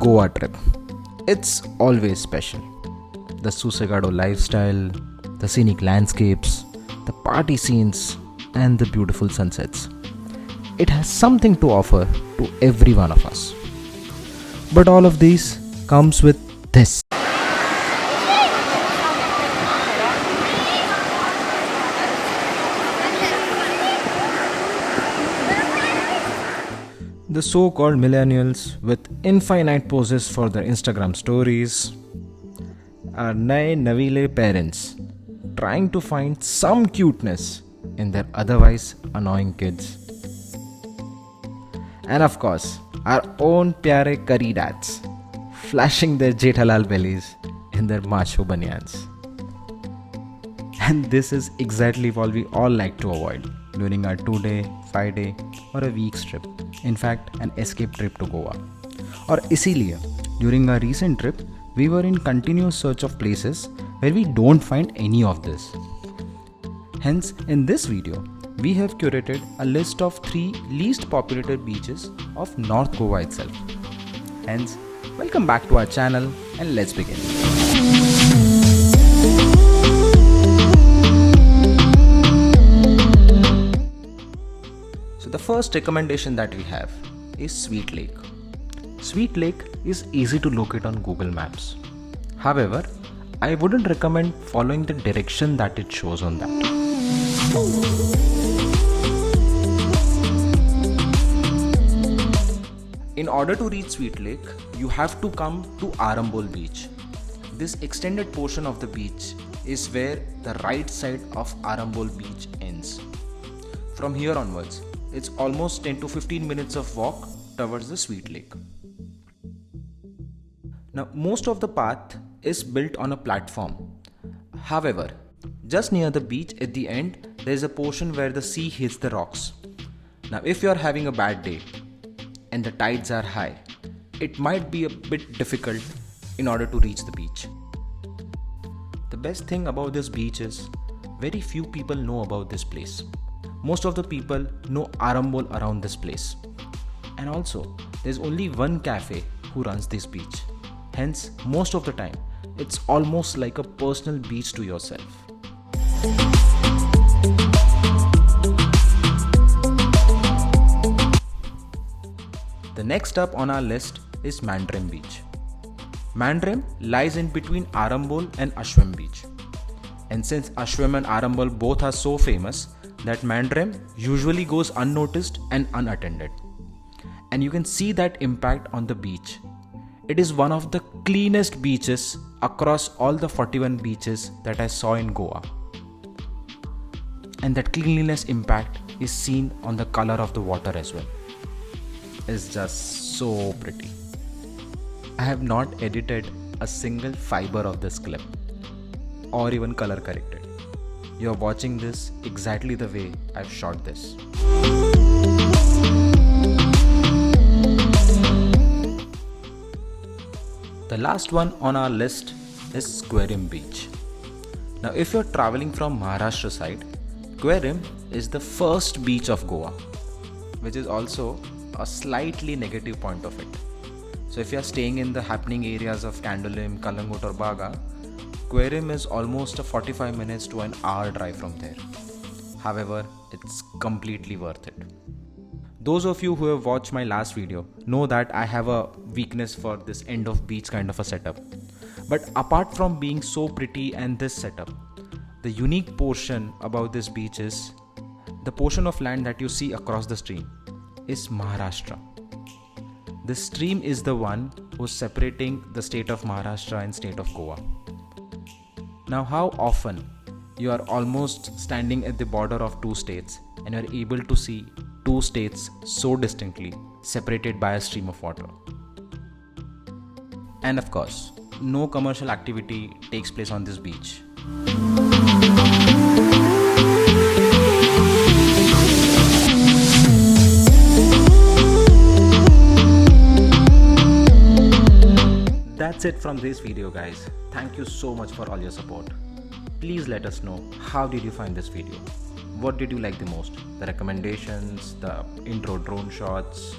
Goa trip. It's always special. The Susegado lifestyle, the scenic landscapes, the party scenes, and the beautiful sunsets. It has something to offer to every one of us. But all of these comes with this. The so called millennials with infinite poses for their Instagram stories are Nae Navile parents trying to find some cuteness in their otherwise annoying kids. And of course, our own pyare curry dads flashing their Jethalal bellies in their macho banyans. And this is exactly what we all like to avoid during our 2-day, 5-day, or a week's trip. In fact, an escape trip to Goa. Or इसीलिए, during our recent trip, we were in continuous search of places where we don't find any of this. Hence, in this video, we have curated a list of 3 least populated beaches of North Goa itself. Hence, welcome back to our channel and let's begin. So the first recommendation that we have is Sweet Lake. Sweet Lake is easy to locate on Google Maps. However, I wouldn't recommend following the direction that it shows on that. In order to reach Sweet Lake, you have to come to Arambol Beach. This extended portion of the beach is where the right side of Arambol Beach ends. From here onwards, it's almost 10 to 15 minutes of walk towards the Sweet Lake. Now, most of the path is built on a platform. However, just near the beach at the end, there is a portion where the sea hits the rocks. Now, if you are having a bad day and the tides are high, it might be a bit difficult in order to reach the beach. The best thing about this beach is very few people know about this place. Most of the people know Arambol around this place. And also, there's only one cafe who runs this beach. Hence, most of the time, it's almost like a personal beach to yourself. The next up on our list is Mandrem Beach. Mandrem lies in between Arambol and Ashwem Beach. And since Ashwem and Arambol both are so famous, that Mandrem usually goes unnoticed and unattended. And you can see that impact on the beach. It is one of the cleanest beaches across all the 41 beaches that I saw in Goa. And that cleanliness impact is seen on the color of the water as well. It's just so pretty. I have not edited a single fiber of this clip or even color corrected. You're watching this exactly the way I've shot this. The last one on our list is Quarim Beach. Now, if you're traveling from Maharashtra side, Quarim is the first beach of Goa, which is also a slightly negative point of it. So if you're staying in the happening areas of Candolim, Kalangut or Baga, Quarim is almost a 45 minutes to an hour drive from there. However, it's completely worth it. Those of you who have watched my last video know that I have a weakness for this end of beach kind of a setup. But apart from being so pretty and this setup, the unique portion about this beach is the portion of land that you see across the stream is Maharashtra. This stream is the one who's separating the state of Maharashtra and state of Goa. Now, how often you are almost standing at the border of two states and you are able to see two states so distinctly separated by a stream of water. And of course, no commercial activity takes place on this beach. That's it from this video, guys. Thank you so much for all your support. Please let us know, how did you find this video? What did you like the most? The recommendations, the intro drone shots?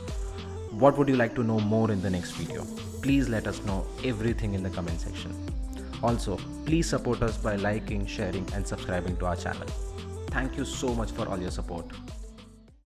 What would you like to know more in the next video? Please let us know everything in the comment section. Also, please support us by liking, sharing and subscribing to our channel. Thank you so much for all your support.